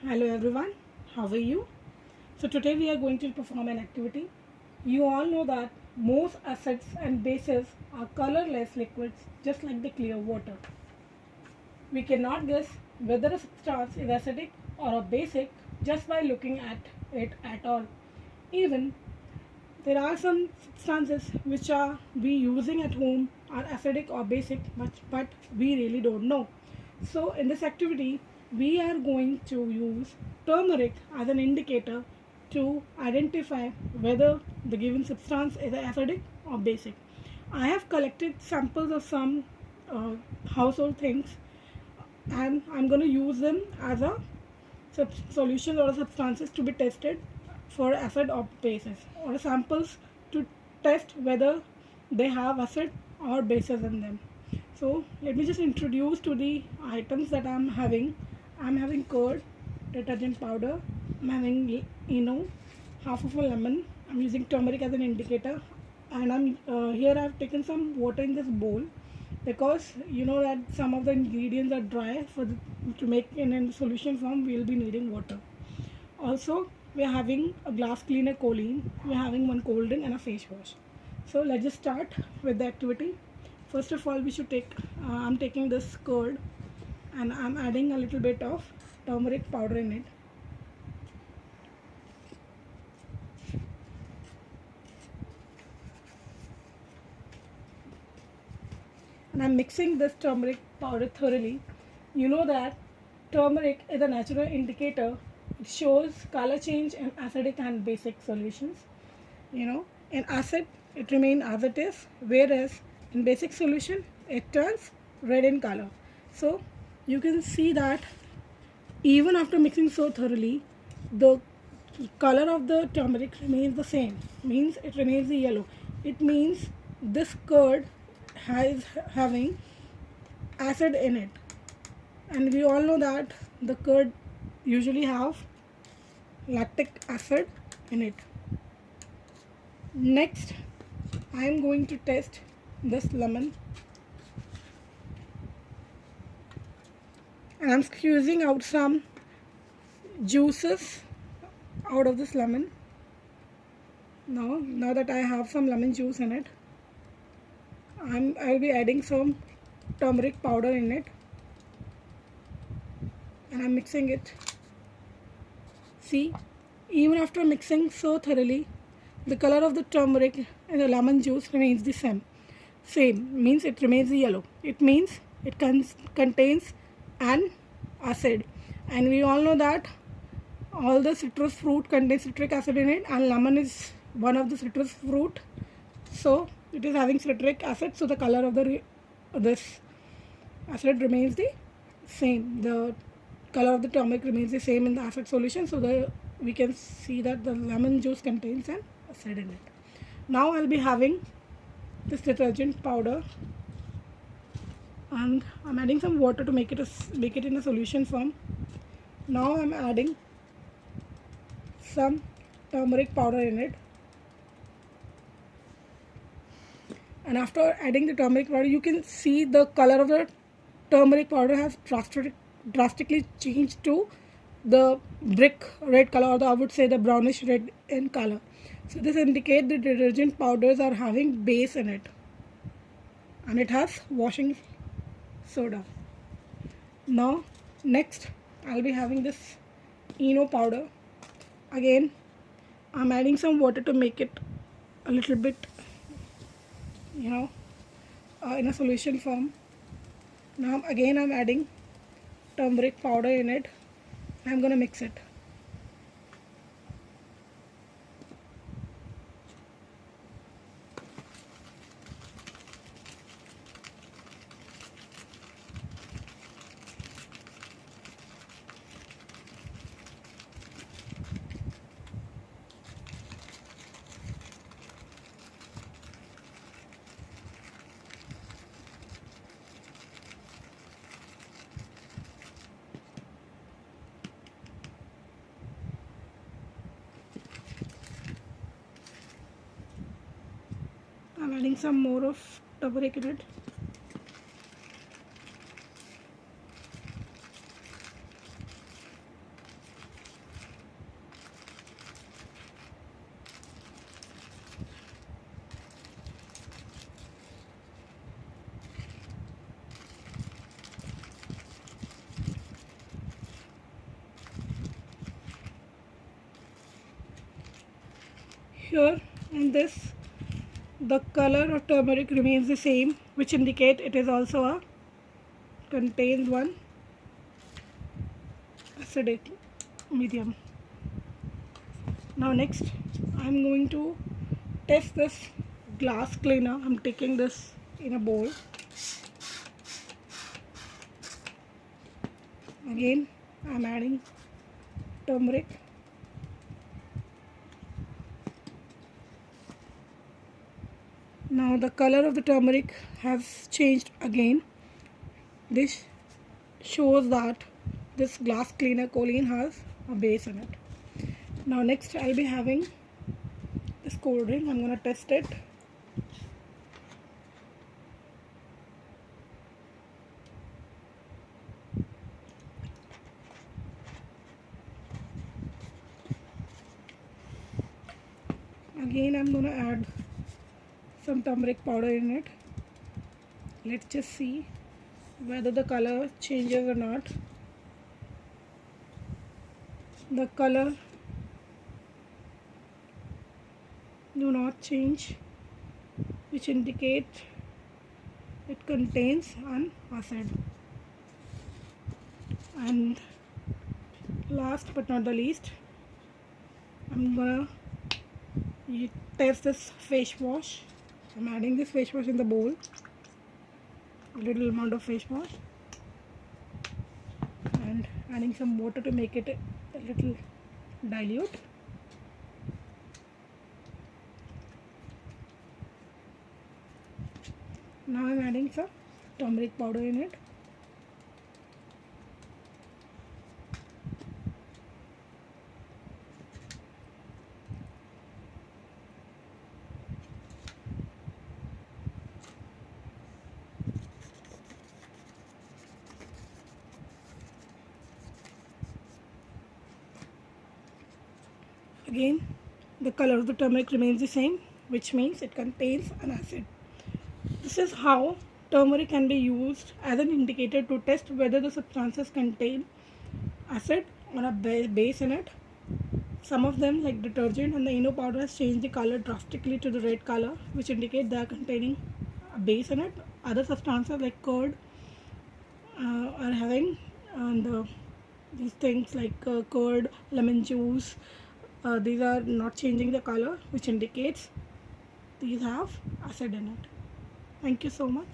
Hello everyone, how are you? So today we are going to perform an activity. You all know that most acids and bases are colorless liquids just like the clear water. We cannot guess whether a substance is acidic or a basic just by looking at it at all. Even there are some substances which are we using at home are acidic or basic, but we really don't know. So in this activity, we are going to use turmeric as an indicator to identify whether the given substance is acidic or basic. I have collected samples of some household things, and I'm going to use them as a solutions or substances to be tested for acid or bases, or samples to test whether they have acid or bases in them. So let me just introduce to the items that I'm having. I'm having curd, detergent powder, I'm having half of a lemon. I'm using turmeric as an indicator, and I'm here I've taken some water in this bowl because you know that some of the ingredients are dry. To make in a solution form we'll be needing water. Also we are having a glass cleaner choline, we are having one cold drink and a face wash. So let's just start with the activity. First of all, we should take I'm taking this curd and I'm adding a little bit of turmeric powder in it. And I'm mixing this turmeric powder thoroughly. You know that turmeric is a natural indicator. It shows color change in acidic and basic solutions. In acid it remains as it is, whereas in basic solution it turns red in color. So you can see that even after mixing so thoroughly, the color of the turmeric remains the same, means it remains the yellow. It means this curd has having acid in it, and we all know that the curd usually have lactic acid in it. Next, I am going to test this lemon, and I'm squeezing out some juices out of this lemon. Now that I have some lemon juice in it, I'll be adding some turmeric powder in it, and I'm mixing it. See, even after mixing so thoroughly, the color of the turmeric and the lemon juice remains the same. Means it remains yellow. It means it contains an acid, and we all know that all the citrus fruit contains citric acid in it, and lemon is one of the citrus fruit, so it is having citric acid. So the color of this acid remains the same. The color of the turmeric remains the same in the acid solution, so we can see that the lemon juice contains an acid in it. Now I'll be having this detergent powder, and I'm adding some water to make it in a solution form. Now I'm adding some turmeric powder in it, and after adding the turmeric powder, you can see the color of the turmeric powder has drastically changed to the brick red color, or I would say the brownish red in color. So this indicates the detergent powders are having base in it, and it has washing soda. Now next I'll be having this Eno powder. Again I'm adding some water to make it a little bit in a solution form. Now again I'm adding turmeric powder in it. I'm gonna mix it. I'm adding some more of turmeric in it. here in this, the color of turmeric remains the same, which indicate it is also a contains one acidic medium. Now next I am going to test this glass cleaner. I am taking this in a bowl. Again I am adding turmeric. Now the color of the turmeric has changed again. This shows that this glass cleaner choline has a base in it. Now next I'll be having this cold drink. I'm gonna test it. Again I'm gonna add some turmeric powder in it. Let's just see whether the color changes or not. The color do not change, which indicate it contains an acid. And last but not the least, I'm gonna test this face wash. I'm adding this face wash in the bowl, a little amount of face wash, and adding some water to make it a little dilute. Now I'm adding some turmeric powder in it. Again, the color of the turmeric remains the same, which means it contains an acid. This is how turmeric can be used as an indicator to test whether the substances contain acid or a base in it. Some of them, like detergent and the ENO powder, has changed the color drastically to the red color, which indicate they are containing a base in it. Other substances like curd are having these things like curd, lemon juice. These are not changing the color, which indicates these have acid in it. Thank you so much.